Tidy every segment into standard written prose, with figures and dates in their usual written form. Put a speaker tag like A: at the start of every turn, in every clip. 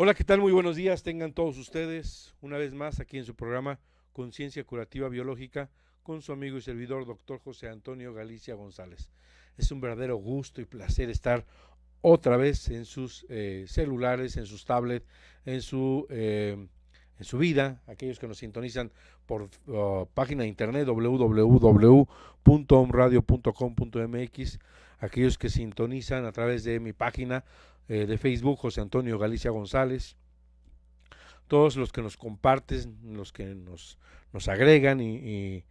A: Hola, ¿qué tal? Muy buenos días. Tengan todos ustedes una vez más aquí en su programa Conciencia Curativa Biológica con su amigo y servidor, doctor José Antonio Galicia González. Es un verdadero gusto y placer estar otra vez en sus celulares, en sus tablets, en su, eh, en su vida, aquellos que nos sintonizan por página de internet www.omradio.com.mx, aquellos que sintonizan a través de mi página de Facebook, José Antonio Galicia González, todos los que nos comparten, los que nos agregan y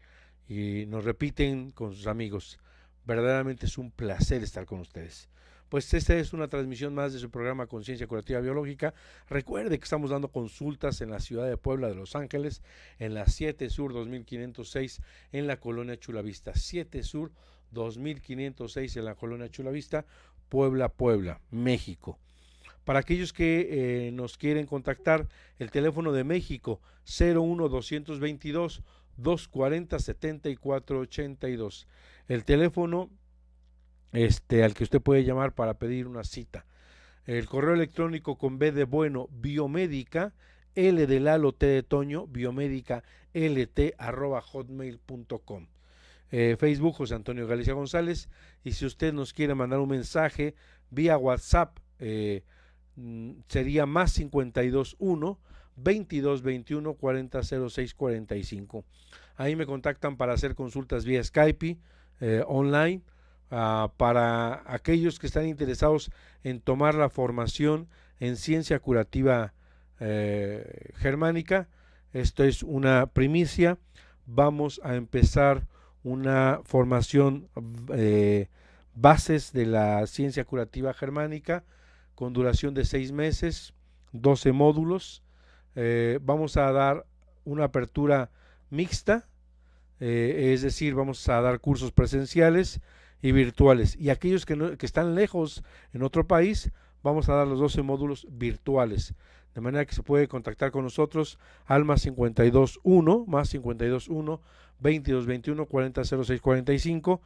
A: nos repiten con sus amigos. Verdaderamente es un placer estar con ustedes. Pues esta es una transmisión más de su programa Conciencia Curativa Biológica. Recuerde que estamos dando consultas en la ciudad de Puebla de Los Ángeles, en la 7 Sur 2506, en la colonia Chulavista. 7 Sur 2506 en la colonia Chulavista, Puebla, Puebla, México. Para aquellos que nos quieren contactar, el teléfono de México 01 222 240 7482. El teléfono al que usted puede llamar para pedir una cita. El correo electrónico con B de bueno, biomédica, L de Lalo, T de Toño, biomédica, lt @hotmail.com. Facebook José Antonio Galicia González. Y si usted nos quiere mandar un mensaje vía WhatsApp, sería más 521 22 21 40 06 45. Ahí me contactan para hacer consultas vía Skype, online, para aquellos que están interesados en tomar la formación en ciencia curativa germánica. Esto es una primicia. Vamos a empezar una formación bases de la ciencia curativa germánica con duración de 6 meses, 12 módulos. Vamos a dar una apertura mixta, es decir, vamos a dar cursos presenciales y virtuales. Y aquellos que están lejos en otro país, vamos a dar los 12 módulos virtuales. De manera que se puede contactar con nosotros al más 521, más 521 22 21 40 06 45.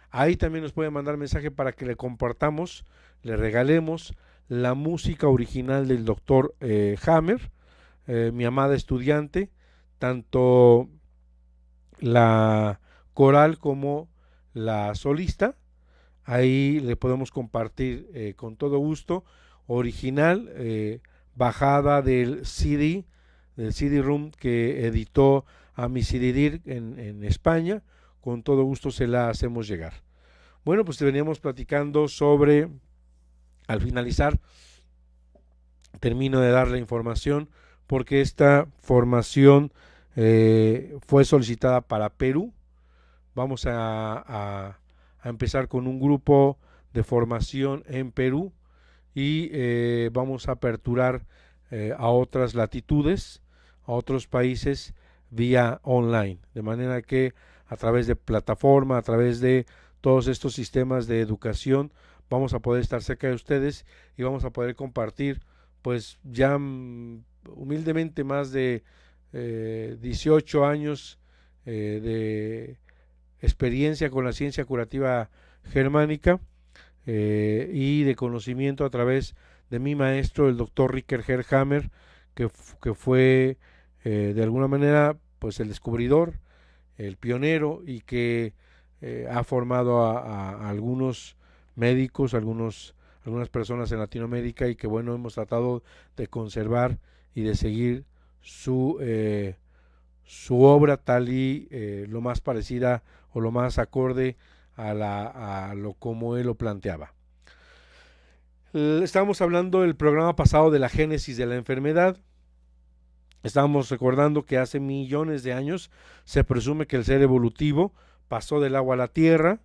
A: Ahí también nos puede mandar mensaje para que le compartamos, le regalemos la música original del doctor Hammer, mi amada estudiante, tanto la coral como la solista. Ahí le podemos compartir con todo gusto, original, bajada del CD-ROOM que editó a mi CDDIR en España. Con todo gusto se la hacemos llegar. Bueno, pues veníamos platicando sobre, al finalizar, termino de dar la información porque esta formación fue solicitada para Perú. Vamos a empezar con un grupo de formación en Perú y vamos a aperturar a otras latitudes, a otros países vía online, de manera que a través de plataforma, a través de todos estos sistemas de educación, vamos a poder estar cerca de ustedes y vamos a poder compartir, pues ya humildemente más de 18 años de experiencia con la ciencia curativa germánica y de conocimiento a través de mi maestro, el doctor Ricker Hammer, que fue de alguna manera pues el descubridor, el pionero y que ha formado a algunos médicos, algunas personas en Latinoamérica y que bueno, hemos tratado de conservar y de seguir su obra tal y lo más parecida o lo más acorde a lo como él lo planteaba. Estábamos hablando del programa pasado de la génesis de la enfermedad. Estábamos recordando que hace millones de años se presume que el ser evolutivo pasó del agua a la tierra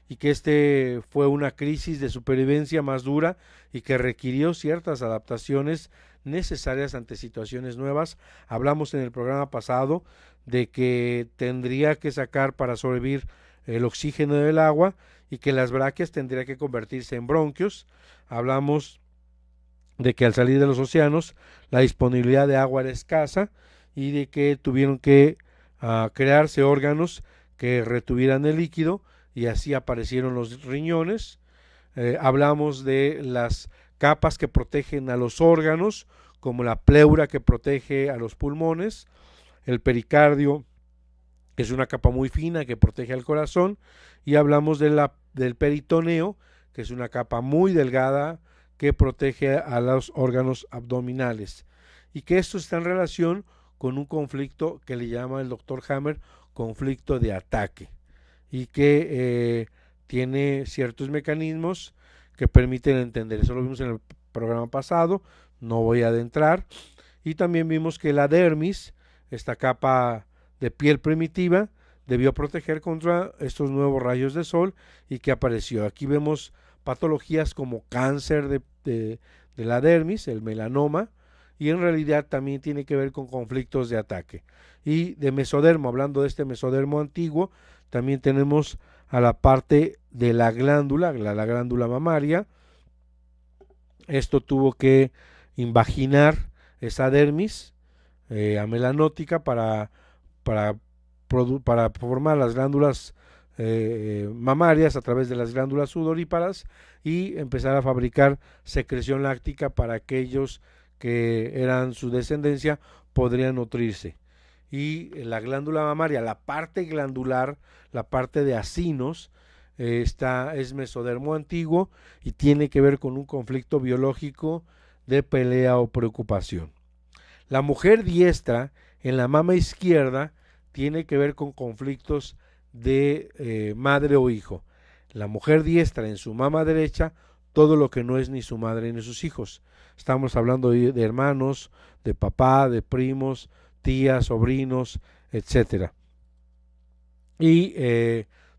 A: y que este fue una crisis de supervivencia más dura y que requirió ciertas adaptaciones necesarias ante situaciones nuevas. Hablamos en el programa pasado de que tendría que sacar para sobrevivir el oxígeno del agua y que las brácteas tendrían que convertirse en bronquios. Hablamos de que al salir de los océanos la disponibilidad de agua era escasa y de que tuvieron que crearse órganos que retuvieran el líquido y así aparecieron los riñones. Hablamos de las capas que protegen a los órganos, como la pleura que protege a los pulmones, el pericardio, que es una capa muy fina que protege al corazón, y hablamos del peritoneo, que es una capa muy delgada que protege a los órganos abdominales, y que esto está en relación con un conflicto que le llama el doctor Hammer conflicto de ataque, y que tiene ciertos mecanismos que permiten entender. Eso lo vimos en el programa pasado, no voy a adentrar. Y también vimos que la dermis, esta capa de piel primitiva, debió proteger contra estos nuevos rayos de sol y que apareció. Aquí vemos patologías como cáncer de la dermis, el melanoma, y en realidad también tiene que ver con conflictos de ataque. Y de mesodermo, hablando de este mesodermo antiguo, también tenemos a la parte de la glándula mamaria. Esto tuvo que invaginar esa dermis amelanótica para formar las glándulas mamarias a través de las glándulas sudoríparas y empezar a fabricar secreción láctica para aquellos que eran su descendencia podrían nutrirse. Y la glándula mamaria, la parte glandular, la parte de acinos, es mesodermo antiguo y tiene que ver con un conflicto biológico de pelea o preocupación. La mujer diestra en la mama izquierda tiene que ver con conflictos de madre o hijo. La mujer diestra en su mama derecha, todo lo que no es ni su madre ni sus hijos. Estamos hablando de hermanos, de papá, de primos, tías, sobrinos, etcétera. Y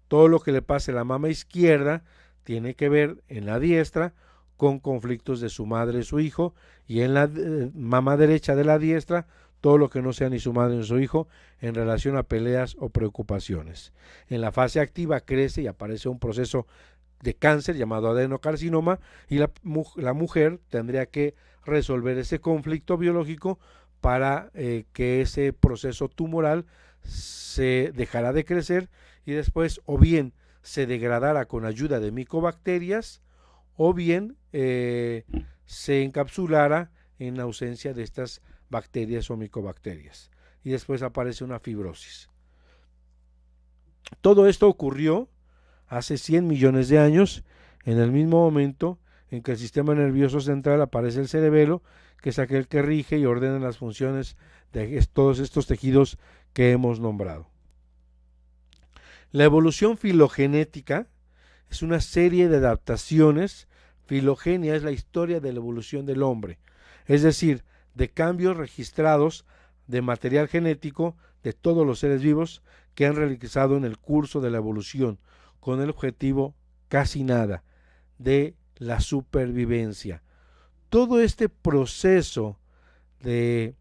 A: todo lo que le pase a la mama izquierda tiene que ver en la diestra con conflictos de su madre y su hijo, y en la mama derecha de la diestra todo lo que no sea ni su madre ni su hijo en relación a peleas o preocupaciones. En la fase activa crece y aparece un proceso de cáncer llamado adenocarcinoma, y la mujer tendría que resolver ese conflicto biológico para que ese proceso tumoral se dejara de crecer y después o bien se degradara con ayuda de micobacterias o bien se encapsulara en ausencia de estas bacterias o micobacterias y después aparece una fibrosis. Todo esto ocurrió hace 100 millones de años, en el mismo momento en que el sistema nervioso central aparece el cerebelo, que es aquel que rige y ordena las funciones de todos estos tejidos que hemos nombrado. La evolución filogenética es una serie de adaptaciones. Filogenia es la historia de la evolución del hombre, es decir, de cambios registrados de material genético de todos los seres vivos que han realizado en el curso de la evolución, con el objetivo casi nada de la supervivencia. Todo este proceso que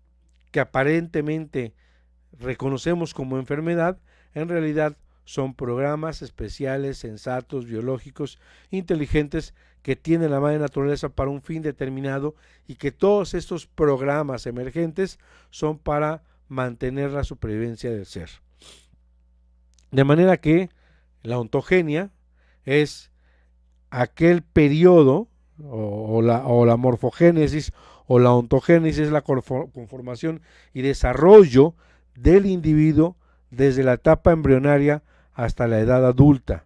A: aparentemente reconocemos como enfermedad, en realidad son programas especiales, sensatos, biológicos, inteligentes, que tiene la madre naturaleza para un fin determinado, y que todos estos programas emergentes son para mantener la supervivencia del ser. De manera que la ontogenia es aquel periodo o la morfogénesis o la ontogénesis, es la conformación y desarrollo del individuo desde la etapa embrionaria hasta la edad adulta.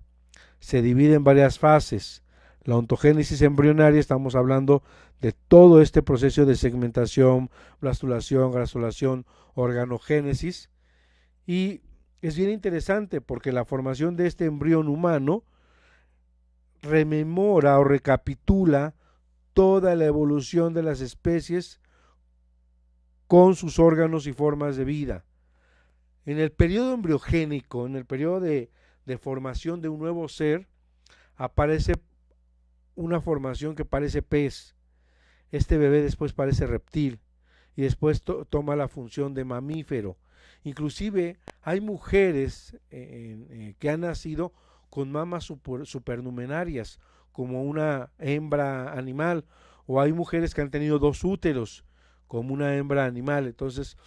A: Se divide en varias fases. La ontogénesis embrionaria, estamos hablando de todo este proceso de segmentación, blastulación, grasulación, organogénesis, y es bien interesante porque la formación de este embrión humano rememora o recapitula toda la evolución de las especies con sus órganos y formas de vida. En el periodo embriogénico, en el periodo de formación de un nuevo ser, aparece una formación que parece pez. Este bebé después parece reptil y después toma la función de mamífero. Inclusive hay mujeres que han nacido con mamas supernumerarias, como una hembra animal, o hay mujeres que han tenido 2 úteros, como una hembra animal. Entonces,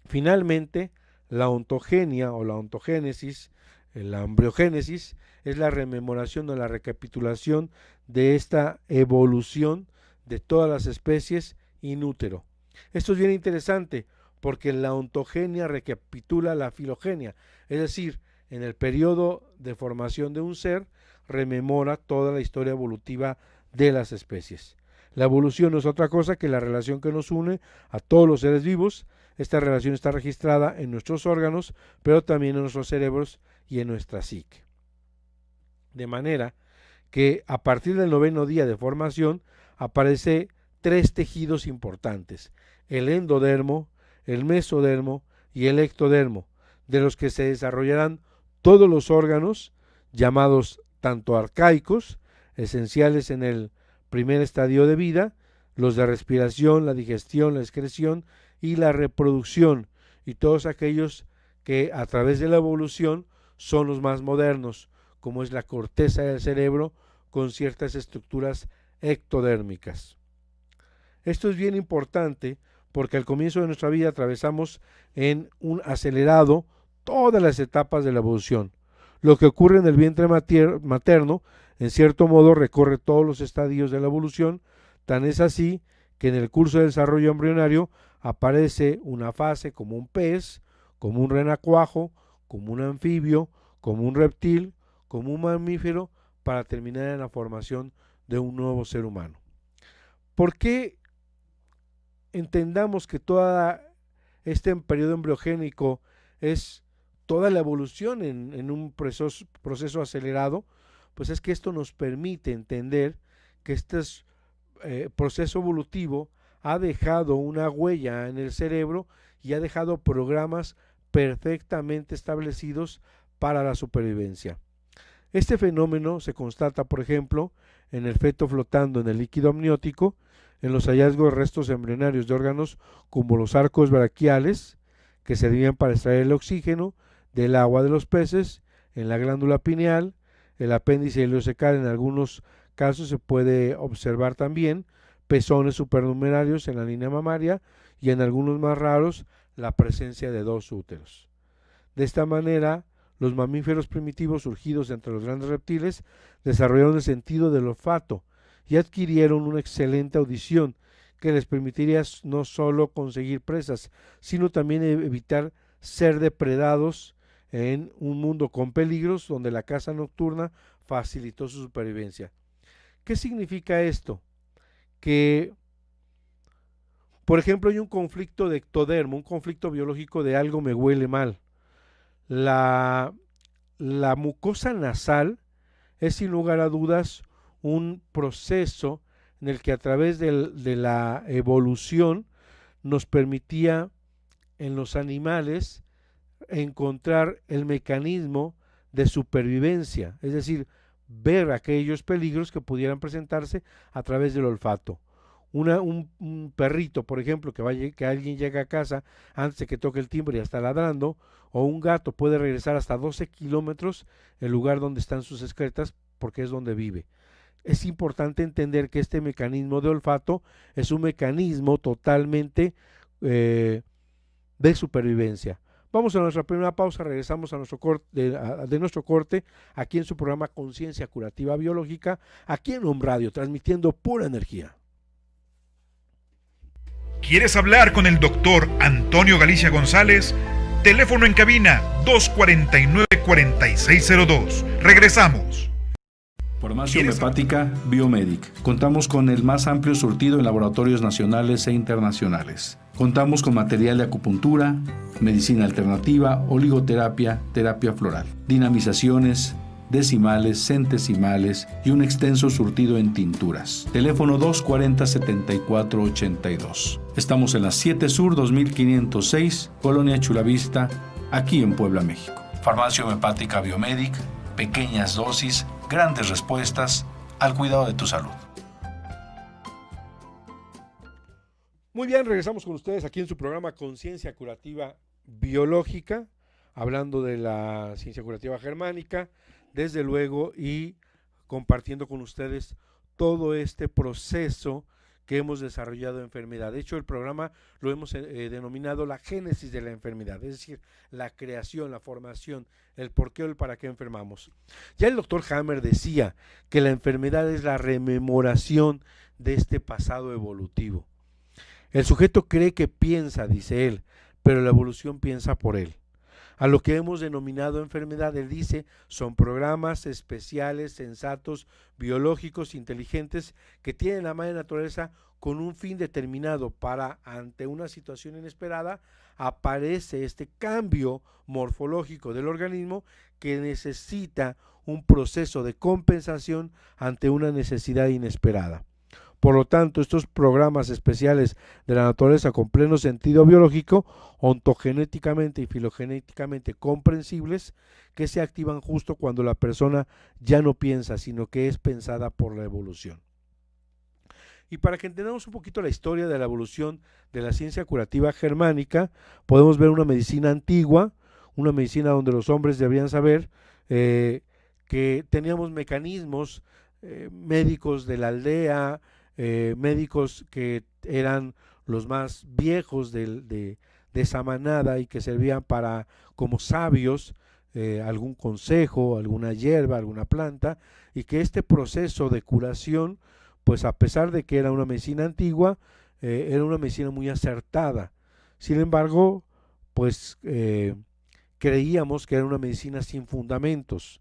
A: finalmente, la ontogenia o la ontogénesis, la embriogénesis, es la rememoración o la recapitulación de esta evolución de todas las especies in útero. Esto es bien interesante porque la ontogenia recapitula la filogenia, es decir, en el periodo de formación de un ser rememora toda la historia evolutiva de las especies. La evolución no es otra cosa que la relación que nos une a todos los seres vivos. Esta relación está registrada en nuestros órganos, pero también en nuestros cerebros y en nuestra psique. De manera que a partir del 9º día de formación aparece 3 tejidos importantes: el endodermo, el mesodermo y el ectodermo, de los que se desarrollarán todos los órganos llamados tanto arcaicos, esenciales en el primer estadio de vida, los de respiración, la digestión, la excreción y la reproducción, y todos aquellos que a través de la evolución son los más modernos, como es la corteza del cerebro con ciertas estructuras ectodérmicas. Esto es bien importante porque al comienzo de nuestra vida atravesamos en un acelerado todas las etapas de la evolución. Lo que ocurre en el vientre materno, en cierto modo, recorre todos los estadios de la evolución, tan es así que en el curso del desarrollo embrionario aparece una fase como un pez, como un renacuajo, como un anfibio, como un reptil, como un mamífero, para terminar en la formación de un nuevo ser humano. ¿Por qué entendamos que todo este periodo embriogénico es toda la evolución en un proceso acelerado? Pues es que esto nos permite entender que este proceso evolutivo ha dejado una huella en el cerebro y ha dejado programas perfectamente establecidos para la supervivencia. Este fenómeno se constata, por ejemplo, en el feto flotando en el líquido amniótico, en los hallazgos de restos embrionarios de órganos como los arcos braquiales, que servían para extraer el oxígeno del agua de los peces, en la glándula pineal, el apéndice ileocecal. En algunos casos se puede observar también pezones supernumerarios en la línea mamaria y en algunos más raros la presencia de 2 úteros. De esta manera, los mamíferos primitivos surgidos entre los grandes reptiles desarrollaron el sentido del olfato y adquirieron una excelente audición que les permitiría no solo conseguir presas, sino también evitar ser depredados en un mundo con peligros donde la caza nocturna facilitó su supervivencia. ¿Qué significa esto? Que, por ejemplo, hay un conflicto de ectodermo, un conflicto biológico de algo me huele mal. La mucosa nasal es sin lugar a dudas un proceso en el que a través de la evolución nos permitía en los animales encontrar el mecanismo de supervivencia, es decir, ver aquellos peligros que pudieran presentarse a través del olfato. Un perrito, por ejemplo, que alguien llega a casa antes de que toque el timbre y está ladrando, o un gato puede regresar hasta 12 kilómetros el lugar donde están sus excretas porque es donde vive. Es importante entender que este mecanismo de olfato es un mecanismo totalmente de supervivencia. Vamos a nuestra primera pausa, regresamos a nuestro corte aquí en su programa Conciencia Curativa Biológica, aquí en Home Radio, transmitiendo pura energía.
B: ¿Quieres hablar con el doctor Antonio Galicia González? Teléfono en cabina 249-4602. Regresamos.
C: Farmacia Homeopática Biomedic. Contamos con el más amplio surtido en laboratorios nacionales e internacionales. Contamos con material de acupuntura, medicina alternativa, oligoterapia, terapia floral, dinamizaciones, decimales, centesimales y un extenso surtido en tinturas. Teléfono 240-7482. Estamos en la 7 Sur 2506, Colonia Chulavista, aquí en Puebla, México. Farmacia Homeopática Biomedic, pequeñas dosis, grandes respuestas al cuidado de tu salud.
A: Muy bien, regresamos con ustedes aquí en su programa Conciencia Curativa Biológica, hablando de la ciencia curativa germánica, desde luego, y compartiendo con ustedes todo este proceso que hemos desarrollado de enfermedad. De hecho, el programa lo hemos denominado la génesis de la enfermedad, es decir, la creación, la formación, el por qué o el para qué enfermamos. Ya el doctor Hammer decía que la enfermedad es la rememoración de este pasado evolutivo. El sujeto cree que piensa, dice él, pero la evolución piensa por él. A lo que hemos denominado enfermedad, él dice, son programas especiales, sensatos, biológicos, inteligentes, que tienen la madre naturaleza con un fin determinado para, ante una situación inesperada, aparece este cambio morfológico del organismo que necesita un proceso de compensación ante una necesidad inesperada. Por lo tanto, estos programas especiales de la naturaleza con pleno sentido biológico, ontogenéticamente y filogenéticamente comprensibles, que se activan justo cuando la persona ya no piensa, sino que es pensada por la evolución. Y para que entendamos un poquito la historia de la evolución de la ciencia curativa germánica, podemos ver una medicina antigua, una medicina donde los hombres deberían saber que teníamos mecanismos médicos de la aldea, médicos que eran los más viejos de esa manada y que servían para, como sabios, algún consejo, alguna hierba, alguna planta, y que este proceso de curación, pues a pesar de que era una medicina antigua, era una medicina muy acertada. Sin embargo, pues creíamos que era una medicina sin fundamentos.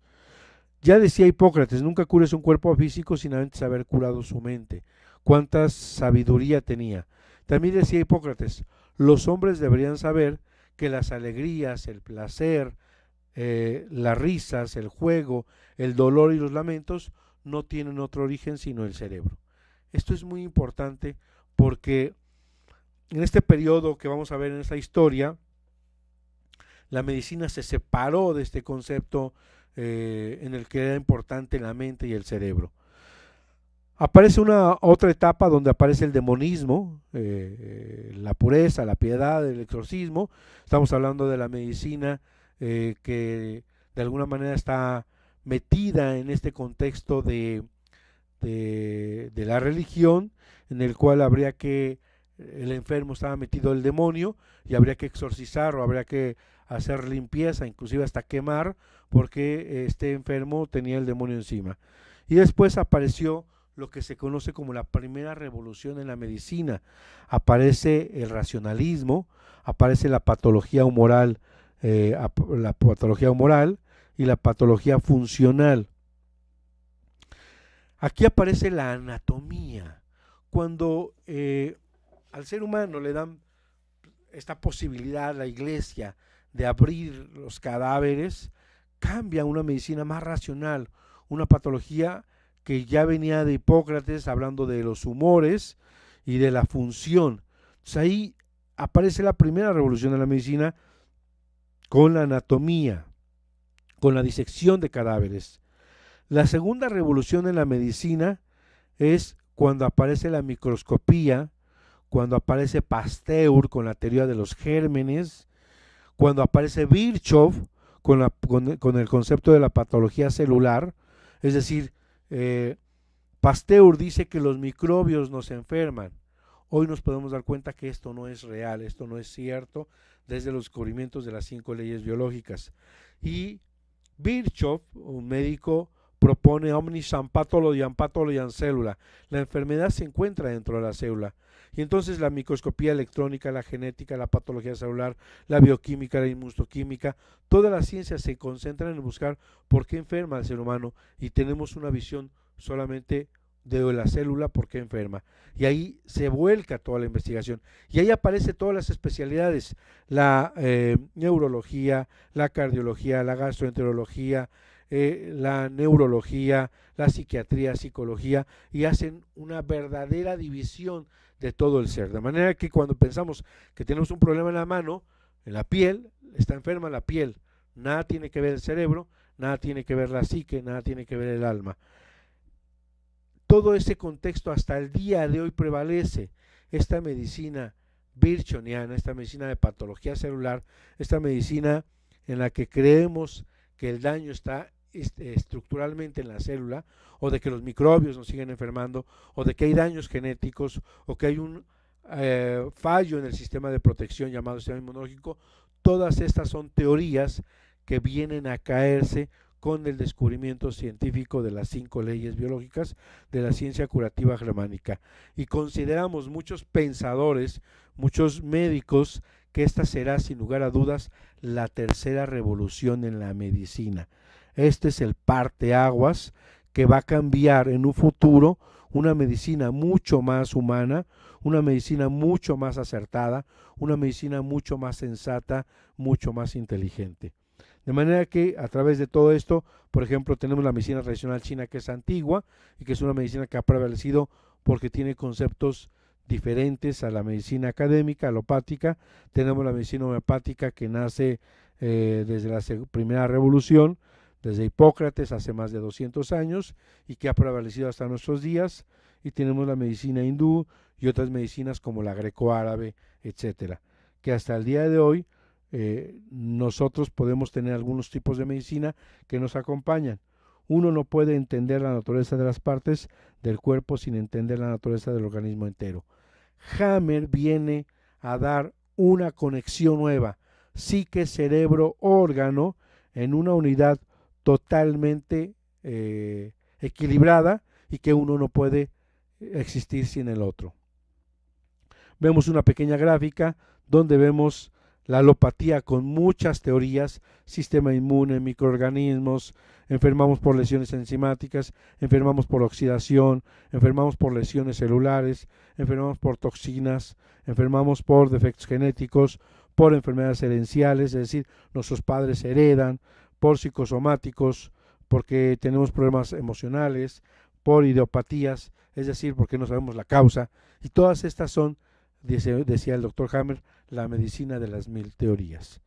A: Ya decía Hipócrates, nunca cures un cuerpo físico sin antes haber curado su mente. Cuánta sabiduría tenía. También decía Hipócrates, los hombres deberían saber que las alegrías, el placer, las risas, el juego, el dolor y los lamentos no tienen otro origen sino el cerebro. Esto es muy importante porque en este periodo que vamos a ver en esta historia, la medicina se separó de este concepto en el que era importante la mente y el cerebro. Aparece una otra etapa donde aparece el demonismo, la pureza, la piedad, el exorcismo. Estamos hablando de la medicina que de alguna manera está metida en este contexto de la religión, en el cual habría que, el enfermo estaba metido el demonio y habría que exorcizarlo, habría que hacer limpieza, inclusive hasta quemar, porque este enfermo tenía el demonio encima. Y después apareció lo que se conoce como la primera revolución en la medicina. Aparece el racionalismo, aparece la patología humoral, y la patología funcional. Aquí aparece la anatomía. Cuando al ser humano le dan esta posibilidad a la iglesia de abrir los cadáveres, cambia a una medicina más racional, una patología que ya venía de Hipócrates hablando de los humores y de la función. Entonces ahí aparece la primera revolución de la medicina con la anatomía, con la disección de cadáveres. La segunda revolución en la medicina es cuando aparece la microscopía, cuando aparece Pasteur con la teoría de los gérmenes, cuando aparece Virchow con el concepto de la patología celular, es decir, Pasteur dice que los microbios nos enferman. Hoy nos podemos dar cuenta que esto no es real, esto no es cierto, desde los descubrimientos de las 5 leyes biológicas. Y Virchow, un médico, propone omnis an pathologiam pathologiam cellula. La enfermedad se encuentra dentro de la célula. Y entonces la microscopía electrónica, la genética, la patología celular, la bioquímica, la inmunoquímica, todas las ciencias se concentran en buscar por qué enferma el ser humano y tenemos una visión solamente de la célula, por qué enferma. Y ahí se vuelca toda la investigación. Y ahí aparecen todas las especialidades, la neurología, la cardiología, la gastroenterología, la neurología, la psiquiatría, psicología, y hacen una verdadera división de todo el ser. De manera que cuando pensamos que tenemos un problema en la mano, en la piel, está enferma la piel. Nada tiene que ver el cerebro, nada tiene que ver la psique, nada tiene que ver el alma. Todo ese contexto hasta el día de hoy prevalece. Esta medicina birchoniana, esta medicina de patología celular, esta medicina en la que creemos que el daño está estructuralmente en la célula, o de que los microbios nos siguen enfermando, o de que hay daños genéticos, o que hay un fallo en el sistema de protección llamado sistema inmunológico. Todas estas son teorías que vienen a caerse con el descubrimiento científico de las 5 leyes biológicas de la ciencia curativa germánica. Y consideramos muchos pensadores, muchos médicos, que esta será sin lugar a dudas la tercera revolución en la medicina. Este es el parteaguas que va a cambiar en un futuro una medicina mucho más humana, una medicina mucho más acertada, una medicina mucho más sensata, mucho más inteligente. De manera que a través de todo esto, por ejemplo, tenemos la medicina tradicional china, que es antigua y que es una medicina que ha prevalecido porque tiene conceptos diferentes a la medicina académica, alopática. Tenemos la medicina homeopática, que nace desde la primera revolución, desde Hipócrates hace más de 200 años, y que ha prevalecido hasta nuestros días. Y tenemos la medicina hindú y otras medicinas como la greco-árabe, etcétera, que hasta el día de hoy nosotros podemos tener algunos tipos de medicina que nos acompañan. Uno no puede entender la naturaleza de las partes del cuerpo sin entender la naturaleza del organismo entero. Hammer viene a dar una conexión nueva, psique, cerebro, órgano, en una unidad totalmente equilibrada, y que uno no puede existir sin el otro. Vemos una pequeña gráfica donde vemos la alopatía con muchas teorías: sistema inmune, microorganismos, enfermamos por lesiones enzimáticas, enfermamos por oxidación, enfermamos por lesiones celulares, enfermamos por toxinas, enfermamos por defectos genéticos, por enfermedades herenciales, es decir, nuestros padres heredan, por psicosomáticos, porque tenemos problemas emocionales, por idiopatías, es decir, porque no sabemos la causa, y todas estas son, decía el doctor Hammer, la medicina de las 1000 teorías.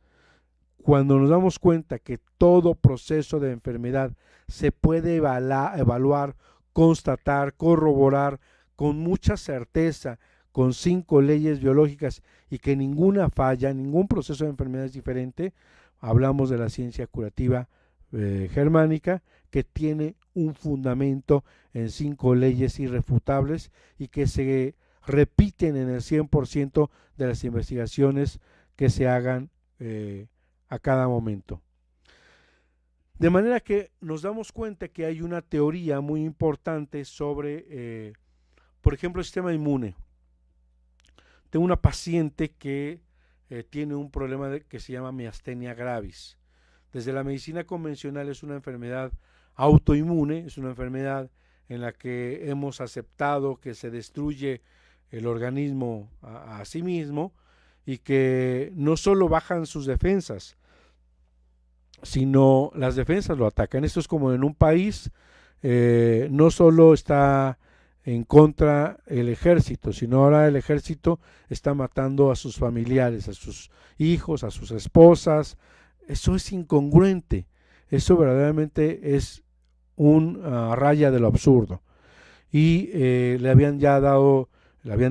A: Cuando nos damos cuenta que todo proceso de enfermedad se puede evaluar, constatar, corroborar con mucha certeza, con 5 leyes biológicas, y que ninguna falla, ningún proceso de enfermedad es diferente, hablamos de la ciencia curativa germánica, que tiene un fundamento en 5 leyes irrefutables y que se repiten en el 100% de las investigaciones que se hagan a cada momento. De manera que nos damos cuenta que hay una teoría muy importante sobre, por ejemplo, el sistema inmune. Tengo una paciente que tiene un problema que se llama miastenia gravis. Desde la medicina convencional es una enfermedad autoinmune, es una enfermedad en la que hemos aceptado que se destruye el organismo a sí mismo, y que no solo bajan sus defensas, sino las defensas lo atacan. Esto es como en un país, no solo está en contra el ejército, sino ahora el ejército está matando a sus familiares, a sus hijos, a sus esposas. Eso es incongruente, eso verdaderamente es una raya de lo absurdo. Y le habían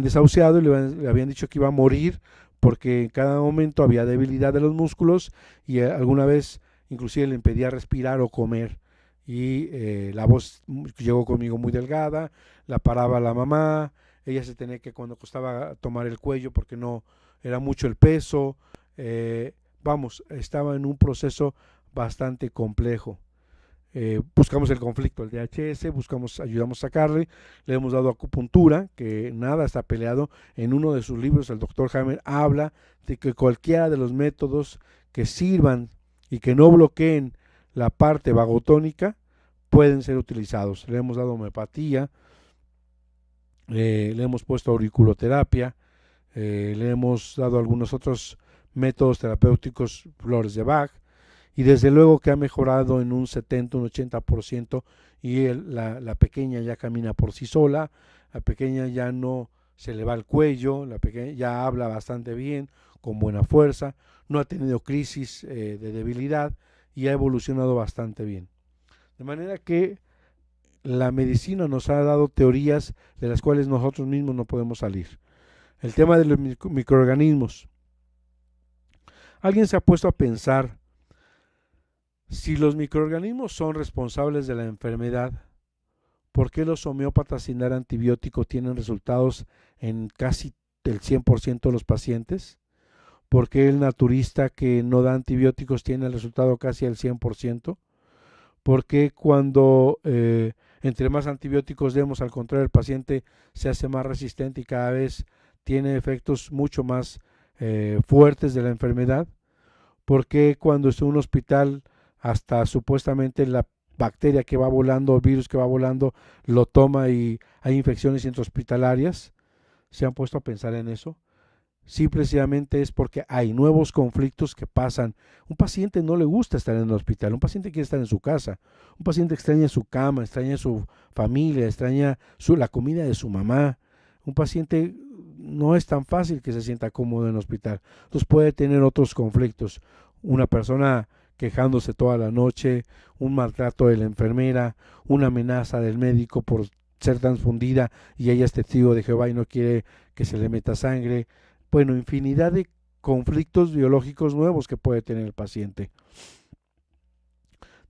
A: desahuciado y le habían dicho que iba a morir, porque en cada momento había debilidad de los músculos, y alguna vez inclusive le impedía respirar o comer, y la voz llegó conmigo muy delgada, la paraba la mamá, ella se tenía que, cuando costaba, tomar el cuello porque no era mucho el peso, estaba en un proceso bastante complejo. Buscamos el conflicto, el DHS, ayudamos a sacarle, le hemos dado acupuntura, que nada está peleado. En uno de sus libros el doctor Hammer habla de que cualquiera de los métodos que sirvan y que no bloqueen la parte vagotónica pueden ser utilizados. Le hemos dado homeopatía, le hemos puesto auriculoterapia, le hemos dado algunos otros métodos terapéuticos, flores de Bach, y desde luego que ha mejorado en un 70, un 80%, y la pequeña ya camina por sí sola, la pequeña ya no se le va el cuello, la pequeña ya habla bastante bien, con buena fuerza, no ha tenido crisis de debilidad, y ha evolucionado bastante bien. De manera que la medicina nos ha dado teorías de las cuales nosotros mismos no podemos salir. El tema de los microorganismos. ¿Alguien se ha puesto a pensar si los microorganismos son responsables de la enfermedad? ¿Por qué los homeópatas sin dar antibiótico tienen resultados en casi el 100% de los pacientes? ¿Por qué el naturista que no da antibióticos tiene el resultado casi al 100%? porque cuando entre más antibióticos demos, al contrario, el paciente se hace más resistente y cada vez tiene efectos mucho más fuertes de la enfermedad. Porque cuando está en un hospital, hasta supuestamente la bacteria que va volando, el virus que va volando, lo toma y hay infecciones intrahospitalarias? ¿Se han puesto a pensar en eso? Sí, precisamente es porque hay nuevos conflictos que pasan. Un paciente no le gusta estar en el hospital, un paciente quiere estar en su casa, un paciente extraña su cama, extraña su familia, extraña la comida de su mamá. Un paciente no es tan fácil que se sienta cómodo en el hospital. Entonces puede tener otros conflictos. Una persona quejándose toda la noche, un maltrato de la enfermera, una amenaza del médico por ser transfundida y ella es testigo de Jehová y no quiere que se le meta sangre. Bueno, infinidad de conflictos biológicos nuevos que puede tener el paciente.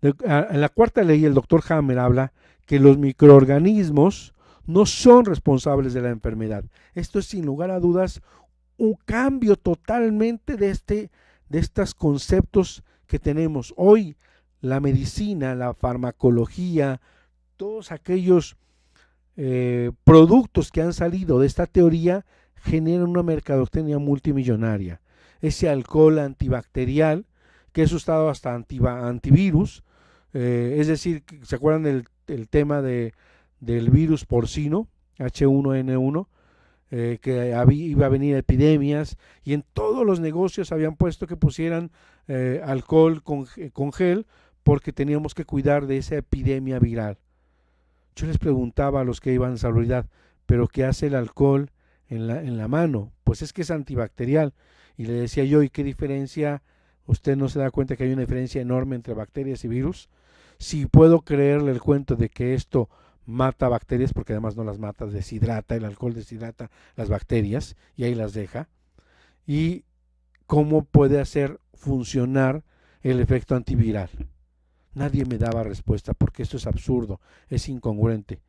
A: En la cuarta ley, el doctor Hammer habla que los microorganismos no son responsables de la enfermedad. Esto es, sin lugar a dudas, un cambio totalmente de estos conceptos que tenemos hoy. La medicina, la farmacología, todos aquellos productos que han salido de esta teoría generan una mercadotecnia multimillonaria. Ese alcohol antibacterial, que es usado hasta antivirus, es decir, ¿se acuerdan del tema del virus porcino, H1N1? Que iba a venir epidemias y en todos los negocios habían puesto que pusieran alcohol con gel porque teníamos que cuidar de esa epidemia viral. Yo les preguntaba a los que iban a salubridad, ¿pero qué hace el alcohol en la mano? Pues es que es antibacterial. Y le decía yo, ¿y qué diferencia? ¿Usted no se da cuenta que hay una diferencia enorme entre bacterias y virus? Si puedo creerle el cuento de que esto mata bacterias, porque además no las mata, deshidrata, el alcohol deshidrata las bacterias y ahí las deja. ¿Y cómo puede hacer funcionar el efecto antiviral? Nadie me daba respuesta porque esto es absurdo, es incongruente.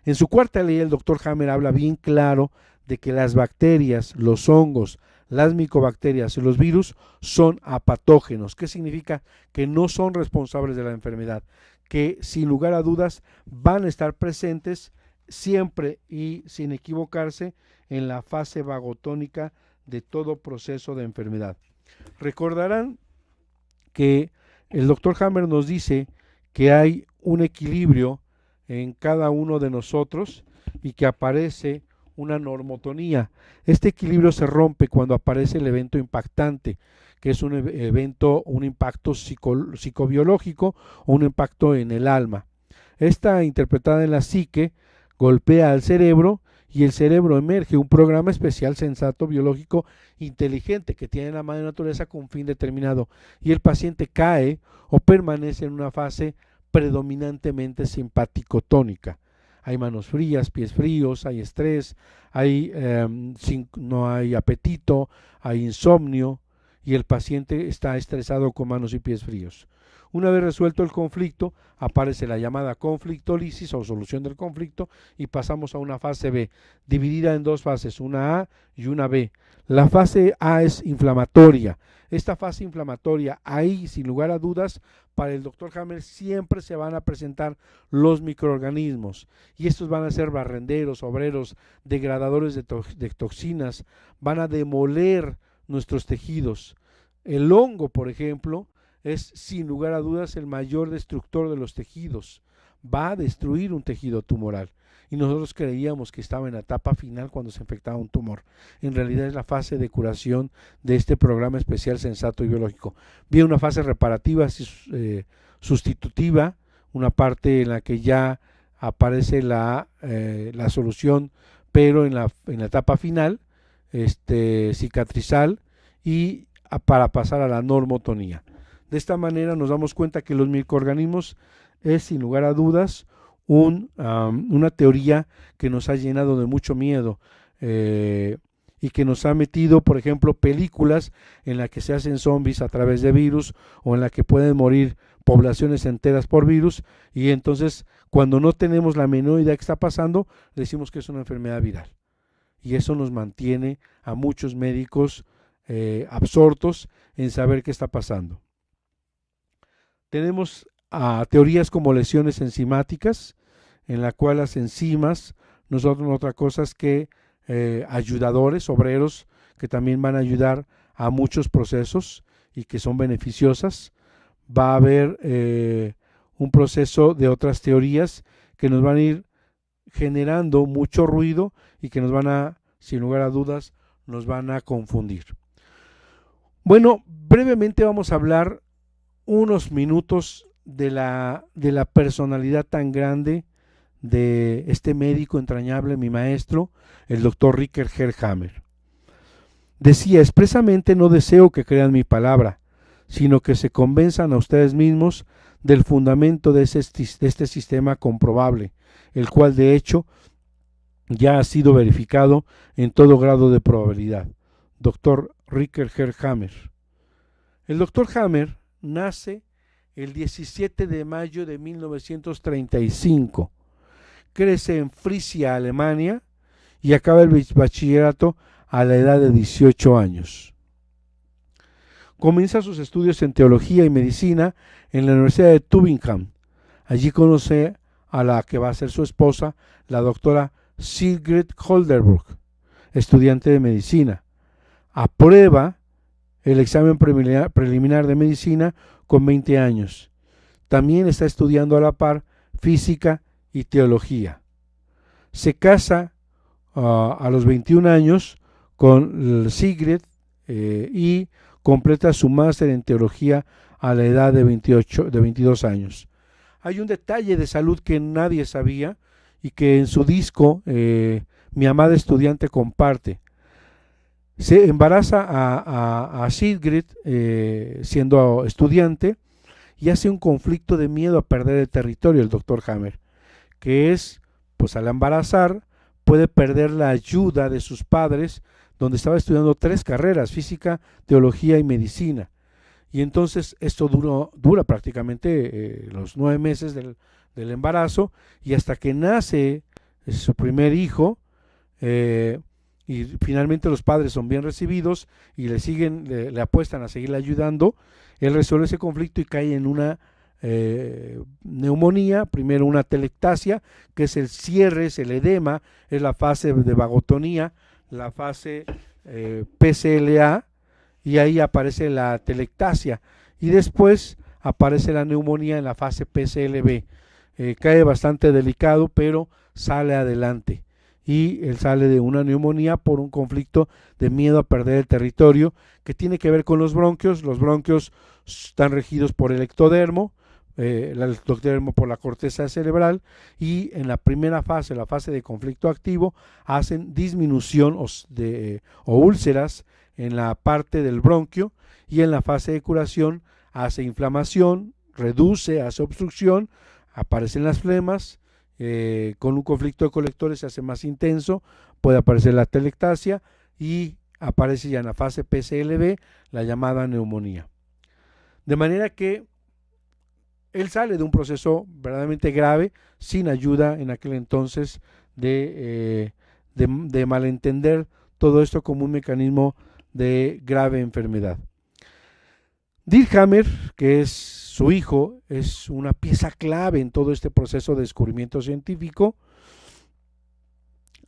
A: En su cuarta ley, el doctor Hammer habla bien claro de que las bacterias, los hongos, las micobacterias y los virus son apatógenos. ¿Qué significa? Que no son responsables de la enfermedad, que sin lugar a dudas van a estar presentes siempre y sin equivocarse en la fase vagotónica de todo proceso de enfermedad. Recordarán que el doctor Hammer nos dice que hay un equilibrio en cada uno de nosotros y que aparece una normotonía. Este equilibrio se rompe cuando aparece el evento impactante, que es un evento, un impacto psicobiológico o un impacto en el alma. Esta, interpretada en la psique, golpea al cerebro y el cerebro emerge un programa especial sensato biológico inteligente que tiene la madre naturaleza con un fin determinado y el paciente cae o permanece en una fase predominantemente simpaticotónica. Hay manos frías, pies fríos, hay estrés, no hay apetito, hay insomnio y el paciente está estresado con manos y pies fríos. Una vez resuelto el conflicto, aparece la llamada conflictólisis o solución del conflicto y pasamos a una fase B, dividida en dos fases, una A y una B. La fase A es inflamatoria. Esta fase inflamatoria, ahí sin lugar a dudas, para el doctor Hammer siempre se van a presentar los microorganismos y estos van a ser barrenderos, obreros, degradadores de toxinas, van a demoler nuestros tejidos. El hongo, por ejemplo, es sin lugar a dudas el mayor destructor de los tejidos, va a destruir un tejido tumoral y nosotros creíamos que estaba en la etapa final cuando se infectaba un tumor. En realidad es la fase de curación de este programa especial sensato y biológico. Viene una fase reparativa sustitutiva, una parte en la que ya aparece la solución, pero en la etapa final, cicatrizal y para pasar a la normotonía. De esta manera nos damos cuenta que los microorganismos es sin lugar a dudas una teoría que nos ha llenado de mucho miedo y que nos ha metido, por ejemplo, películas en las que se hacen zombies a través de virus o en las que pueden morir poblaciones enteras por virus y entonces cuando no tenemos la menor idea de qué está pasando, decimos que es una enfermedad viral y eso nos mantiene a muchos médicos absortos en saber qué está pasando. Tenemos a teorías como lesiones enzimáticas, en la cual las enzimas no son otra cosa que ayudadores, obreros, que también van a ayudar a muchos procesos y que son beneficiosas. Va a haber un proceso de otras teorías que nos van a ir generando mucho ruido y que nos van a, sin lugar a dudas, nos van a confundir. Bueno, brevemente vamos a hablar unos minutos de la personalidad tan grande de este médico entrañable, mi maestro, el doctor Ricker Herrhammer. Decía expresamente: no deseo que crean mi palabra, sino que se convenzan a ustedes mismos del fundamento de este sistema comprobable, el cual de hecho ya ha sido verificado en todo grado de probabilidad. Dr. Ricker Herrhammer. El Dr. Hammer nace el 17 de mayo de 1935, crece en Frisia, Alemania, y acaba el bachillerato a la edad de 18 años. Comienza sus estudios en teología y medicina en la Universidad de Tübingen. Allí conoce a la que va a ser su esposa, la doctora Sigrid Holderburg, estudiante de medicina. Aprueba el examen preliminar de medicina con 20 años. También está estudiando a la par física y teología. Se casa a los 21 años con Sigrid y completa su máster en teología a la edad de 22 años. Hay un detalle de salud que nadie sabía y que en su disco mi amada estudiante comparte. Se embaraza a Sigrid siendo estudiante y hace un conflicto de miedo a perder el territorio, el Dr. Hammer, que es, pues al embarazar, puede perder la ayuda de sus padres, donde estaba estudiando 3 carreras, física, teología y medicina. Y entonces esto dura prácticamente los 9 meses del embarazo, y hasta que nace su primer hijo, y finalmente los padres son bien recibidos y le apuestan a seguirle ayudando. Él resuelve ese conflicto y cae en una neumonía, primero una telectasia, que es el cierre, es el edema, es la fase de vagotonía, la fase PCLA, y ahí aparece la telectasia, y después aparece la neumonía en la fase PCLB. Cae bastante delicado, pero sale adelante. Y él sale de una neumonía por un conflicto de miedo a perder el territorio, que tiene que ver con los bronquios. Los bronquios están regidos por el ectodermo, el ectodermo por la corteza cerebral, y en la primera fase, la fase de conflicto activo, hacen disminución o úlceras en la parte del bronquio, y en la fase de curación hace inflamación, reduce, hace obstrucción, aparecen las flemas. Con un conflicto de colectores se hace más intenso, puede aparecer la telectasia y aparece ya en la fase PCLB la llamada neumonía. De manera que él sale de un proceso verdaderamente grave, sin ayuda en aquel entonces de malentender todo esto como un mecanismo de grave enfermedad. Dirk Hammer, que es su hijo, es una pieza clave en todo este proceso de descubrimiento científico.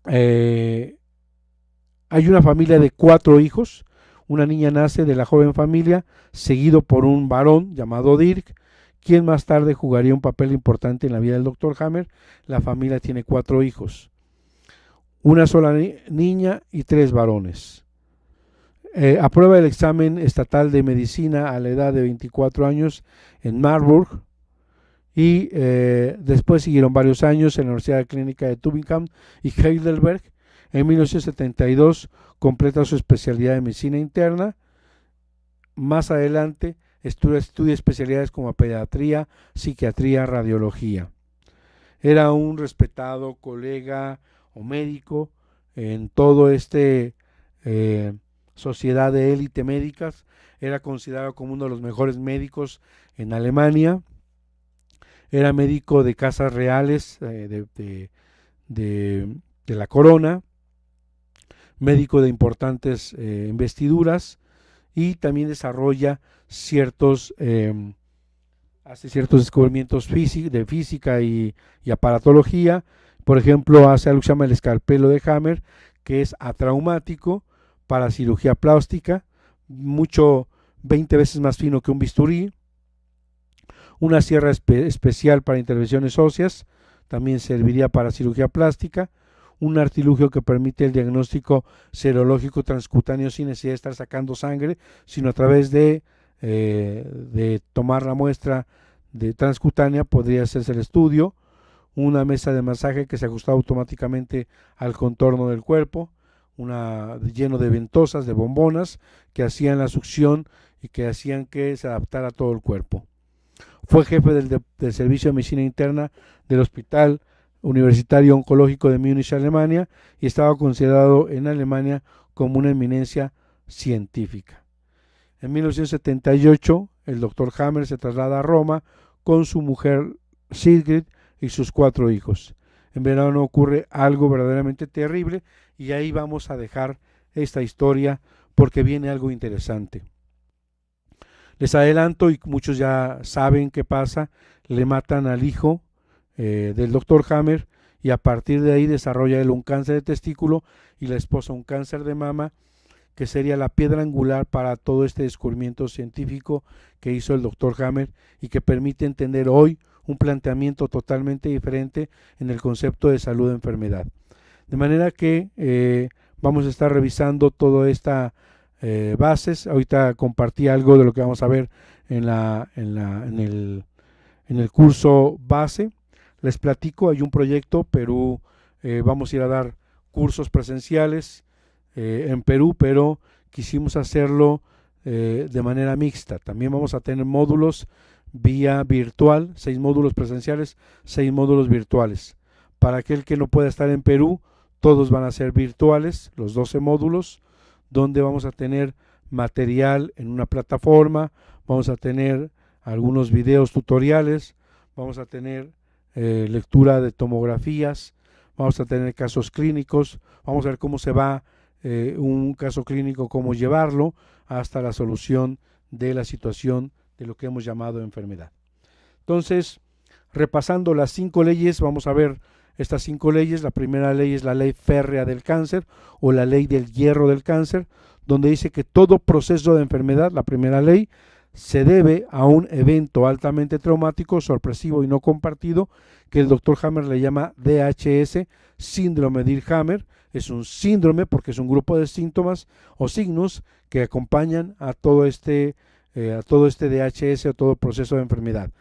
A: Hay una familia de 4 hijos. Una niña nace de la joven familia, seguido por un varón llamado Dirk, quien más tarde jugaría un papel importante en la vida del Dr. Hammer. La familia tiene 4 hijos. Una sola niña y 3 varones. Aprueba el examen estatal de medicina a la edad de 24 años en Marburg, y después siguieron varios años en la Universidad Clínica de Tübingen y Heidelberg. En 1972 completa su especialidad de medicina interna. Más adelante estudia especialidades como pediatría, psiquiatría, radiología. Era un respetado colega o médico en todo sociedad de élite médicas. Era considerado como uno de los mejores médicos en Alemania. Era médico de casas reales de la corona, médico de importantes investiduras, y también desarrolla ciertos hace ciertos descubrimientos de física y aparatología. Por ejemplo, hace algo que se llama el escalpelo de Hammer, que es atraumático para cirugía plástica, 20 veces más fino que un bisturí. Una sierra especial para intervenciones óseas, también serviría para cirugía plástica. Un artilugio que permite el diagnóstico serológico transcutáneo sin necesidad de estar sacando sangre, sino a través de tomar la muestra de transcutánea podría hacerse el estudio. Una mesa de masaje que se ajusta automáticamente al contorno del cuerpo, lleno de ventosas, de bombonas que hacían la succión y que hacían que se adaptara a todo el cuerpo. Fue jefe del Servicio de Medicina Interna del Hospital Universitario Oncológico de Múnich, Alemania, y estaba considerado en Alemania como una eminencia científica. En 1978, el doctor Hammer se traslada a Roma con su mujer Sigrid y sus 4 hijos. En verano ocurre algo verdaderamente terrible y ahí vamos a dejar esta historia porque viene algo interesante. Les adelanto, y muchos ya saben qué pasa, le matan al hijo del doctor Hammer y a partir de ahí desarrolla él un cáncer de testículo y la esposa un cáncer de mama, que sería la piedra angular para todo este descubrimiento científico que hizo el doctor Hammer y que permite entender hoy un planteamiento totalmente diferente en el concepto de salud de enfermedad. De manera que vamos a estar revisando todas estas bases. Ahorita compartí algo de lo que vamos a ver en el curso base. Les platico, hay un proyecto, Perú, vamos a ir a dar cursos presenciales en Perú, pero quisimos hacerlo de manera mixta. También vamos a tener módulos vía virtual, 6 módulos presenciales, 6 módulos virtuales. Para aquel que no pueda estar en Perú, todos van a ser virtuales, los 12 módulos, donde vamos a tener material en una plataforma, vamos a tener algunos videos tutoriales, vamos a tener lectura de tomografías, vamos a tener casos clínicos, vamos a ver cómo se va un caso clínico, cómo llevarlo hasta la solución de la situación de lo que hemos llamado enfermedad. Entonces, repasando las 5 leyes, vamos a ver estas 5 leyes. La primera ley es la ley férrea del cáncer o la ley del hierro del cáncer, donde dice que todo proceso de enfermedad, la primera ley, se debe a un evento altamente traumático, sorpresivo y no compartido, que el doctor Hammer le llama DHS, síndrome de Hammer. Es un síndrome porque es un grupo de síntomas o signos que acompañan a todo este DHS o todo proceso de enfermedad.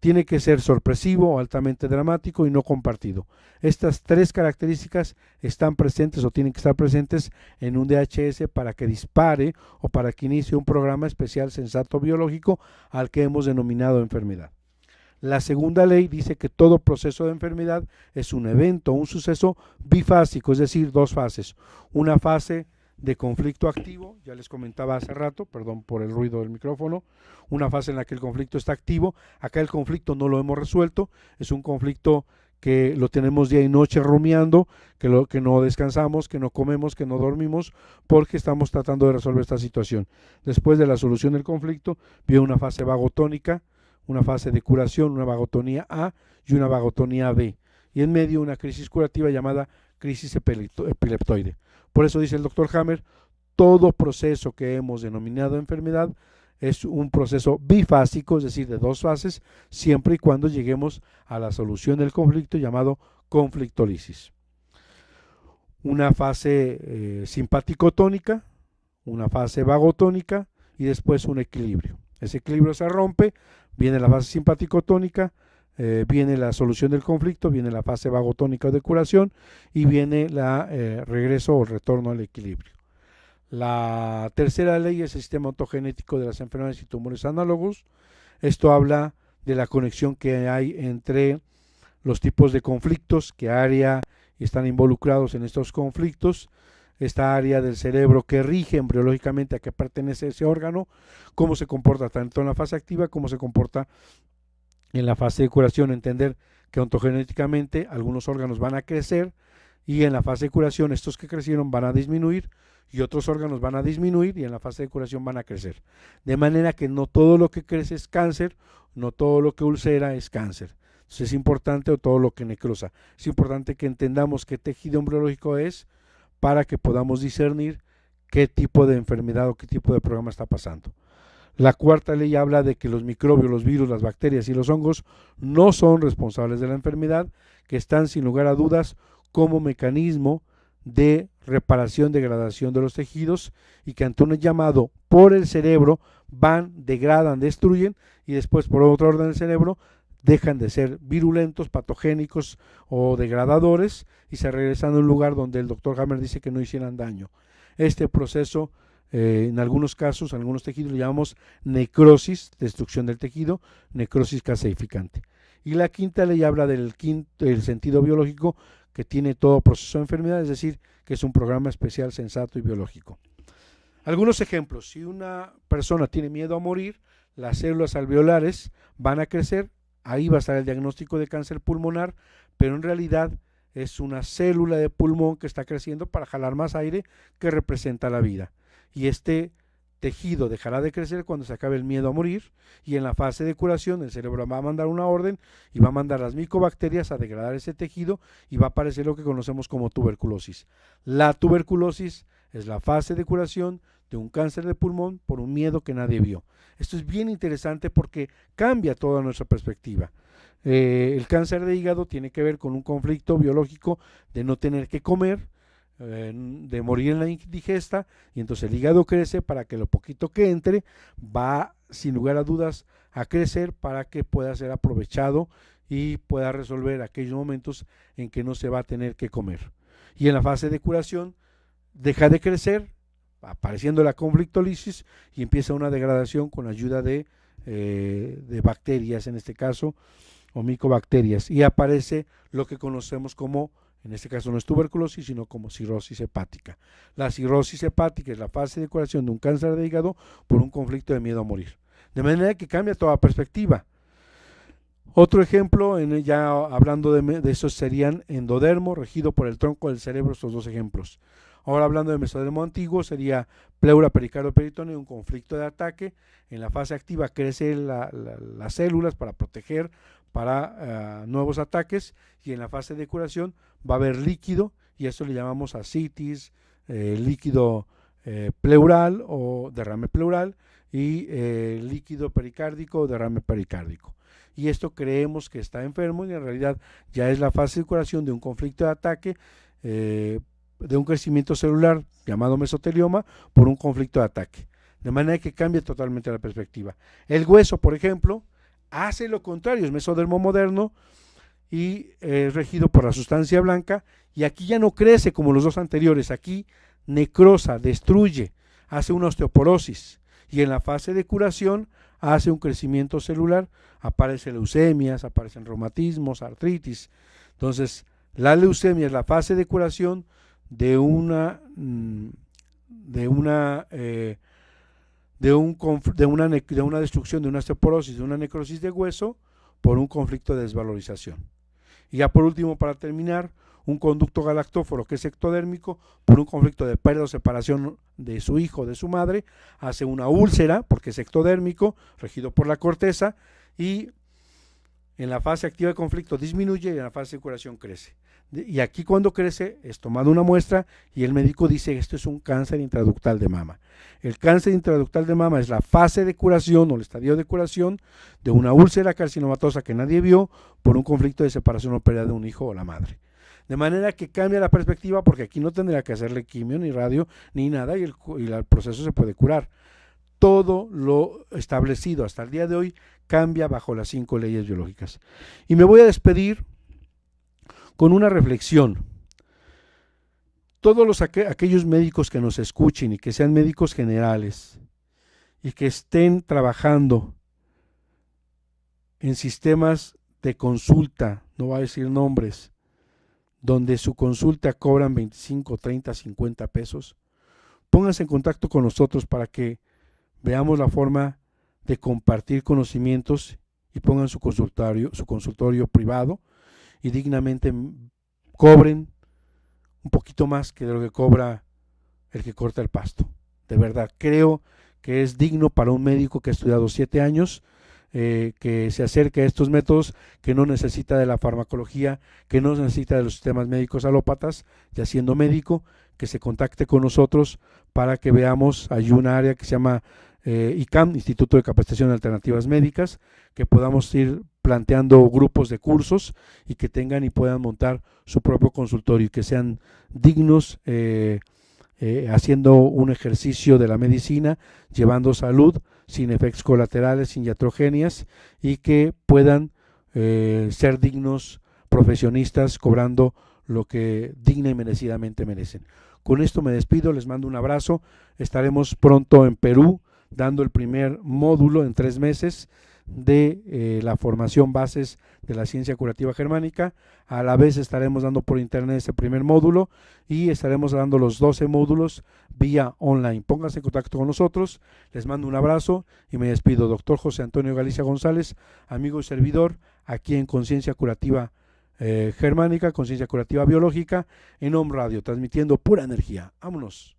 A: Tiene que ser sorpresivo, altamente dramático y no compartido. Estas 3 características están presentes o tienen que estar presentes en un DHS para que dispare o para que inicie un programa especial sensato biológico al que hemos denominado enfermedad. La segunda ley dice que todo proceso de enfermedad es un evento, un suceso bifásico, es decir, 2 fases. Una fase de conflicto activo, ya les comentaba hace rato, perdón por el ruido del micrófono, una fase en la que el conflicto está activo. Acá el conflicto no lo hemos resuelto, es un conflicto que lo tenemos día y noche rumiando, que no descansamos, que no comemos, que no dormimos, porque estamos tratando de resolver esta situación. Después de la solución del conflicto, viene una fase vagotónica, una fase de curación, una vagotonía A y una vagotonía B, y en medio una crisis curativa llamada crisis epileptoide. Por eso dice el doctor Hammer, todo proceso que hemos denominado enfermedad es un proceso bifásico, es decir, de 2 fases, siempre y cuando lleguemos a la solución del conflicto llamado conflictólisis. Una fase simpaticotónica, una fase vagotónica y después un equilibrio. Ese equilibrio se rompe, viene la fase simpaticotónica, viene la solución del conflicto, viene la fase vagotónica de curación y viene el regreso o retorno al equilibrio. La tercera ley es el sistema ontogenético de las enfermedades y tumores análogos. Esto habla de la conexión que hay entre los tipos de conflictos, qué área están involucrados en estos conflictos, esta área del cerebro que rige embriológicamente a qué pertenece ese órgano, cómo se comporta tanto en la fase activa como se comporta en la fase de curación. Entender que ontogenéticamente algunos órganos van a crecer y en la fase de curación estos que crecieron van a disminuir y otros órganos van a disminuir y en la fase de curación van a crecer. De manera que no todo lo que crece es cáncer, no todo lo que ulcera es cáncer. Entonces es importante, o todo lo que necrosa. Es importante que entendamos qué tejido embriológico es para que podamos discernir qué tipo de enfermedad o qué tipo de programa está pasando. La cuarta ley habla de que los microbios, los virus, las bacterias y los hongos no son responsables de la enfermedad, que están sin lugar a dudas como mecanismo de reparación, degradación de los tejidos, y que ante un llamado por el cerebro van, degradan, destruyen, y después por otro orden del cerebro dejan de ser virulentos, patogénicos o degradadores y se regresan a un lugar donde el doctor Hammer dice que no hicieran daño. Este proceso, en algunos casos, en algunos tejidos, le llamamos necrosis, destrucción del tejido, necrosis caseificante. Y la quinta ley habla del sentido biológico, que tiene todo proceso de enfermedad, es decir, que es un programa especial, sensato y biológico. Algunos ejemplos: si una persona tiene miedo a morir, las células alveolares van a crecer, ahí va a estar el diagnóstico de cáncer pulmonar, pero en realidad es una célula de pulmón que está creciendo para jalar más aire, que representa la vida. Y este tejido dejará de crecer cuando se acabe el miedo a morir, y en la fase de curación el cerebro va a mandar una orden y va a mandar las micobacterias a degradar ese tejido y va a aparecer lo que conocemos como tuberculosis. La tuberculosis es la fase de curación de un cáncer de pulmón por un miedo que nadie vio. Esto es bien interesante porque cambia toda nuestra perspectiva. El cáncer de hígado tiene que ver con un conflicto biológico de no tener que comer, de morir en la indigesta, y entonces el hígado crece para que lo poquito que entre va sin lugar a dudas a crecer para que pueda ser aprovechado y pueda resolver aquellos momentos en que no se va a tener que comer. Y en la fase de curación deja de crecer, apareciendo la conflictolisis, y empieza una degradación con ayuda de bacterias, en este caso, o micobacterias, y aparece lo que conocemos como, en este caso no es tuberculosis, sino como cirrosis hepática. La cirrosis hepática es la fase de curación de un cáncer de hígado por un conflicto de miedo a morir. De manera que cambia toda perspectiva. Otro ejemplo, ya hablando de eso, serían endodermo, regido por el tronco del cerebro, estos dos ejemplos. Ahora hablando de mesodermo antiguo, sería pleura, pericardio, peritoneo, un conflicto de ataque. En la fase activa crecen las células para proteger para nuevos ataques, y en la fase de curación va a haber líquido, y eso le llamamos ascitis, líquido pleural o derrame pleural, y líquido pericárdico o derrame pericárdico. Y esto creemos que está enfermo, y en realidad ya es la fase de curación de un conflicto de ataque, de un crecimiento celular llamado mesotelioma por un conflicto de ataque. De manera que cambia totalmente la perspectiva. El hueso, por ejemplo, hace lo contrario, es mesodermo moderno y es regido por la sustancia blanca, y aquí ya no crece como los dos anteriores, aquí necrosa, destruye, hace una osteoporosis, y en la fase de curación hace un crecimiento celular, aparecen leucemias, aparecen reumatismos, artritis. Entonces, la leucemia es la fase de curación de una destrucción, de una osteoporosis, de una necrosis de hueso por un conflicto de desvalorización. Y ya por último, para terminar, un conducto galactóforo que es ectodérmico por un conflicto de pérdida o separación de su hijo o de su madre, hace una úlcera porque es ectodérmico, regido por la corteza, y en la fase activa de conflicto disminuye y en la fase de curación crece. Y aquí cuando crece es tomada una muestra y el médico dice: esto es un cáncer intraductal de mama. El cáncer intraductal de mama es la fase de curación o el estadio de curación de una úlcera carcinomatosa que nadie vio por un conflicto de separación o pérdida de un hijo o la madre. De manera que cambia la perspectiva, porque aquí no tendría que hacerle quimio, ni radio, ni nada, y el proceso se puede curar. Todo lo establecido hasta el día de hoy cambia bajo las 5 leyes biológicas. Y me voy a despedir con una reflexión. Todos aquellos médicos que nos escuchen y que sean médicos generales y que estén trabajando en sistemas de consulta, no voy a decir nombres, donde su consulta cobran 25, 30, 50 pesos, pónganse en contacto con nosotros para que veamos la forma de compartir conocimientos y pongan su consultorio privado y dignamente cobren un poquito más que de lo que cobra el que corta el pasto. De verdad, creo que es digno para un médico que ha estudiado 7 años, que se acerque a estos métodos, que no necesita de la farmacología, que no necesita de los sistemas médicos alópatas, ya siendo médico, que se contacte con nosotros para que veamos. Hay una área que se llama ICAM, Instituto de Capacitación de Alternativas Médicas, que podamos ir planteando grupos de cursos y que tengan y puedan montar su propio consultorio y que sean dignos, haciendo un ejercicio de la medicina, llevando salud, sin efectos colaterales, sin iatrogenias, y que puedan ser dignos profesionistas, cobrando lo que digna y merecidamente merecen. Con esto me despido, les mando un abrazo. Estaremos pronto en Perú dando el primer módulo en 3 meses de la formación bases de la ciencia curativa germánica. A la vez estaremos dando por internet ese primer módulo y estaremos dando los 12 módulos vía online. Pónganse en contacto con nosotros, les mando un abrazo y me despido. Doctor José Antonio Galicia González, amigo y servidor, aquí en Conciencia Curativa Germánica, Conciencia Curativa Biológica, en Home Radio, transmitiendo pura energía. Vámonos.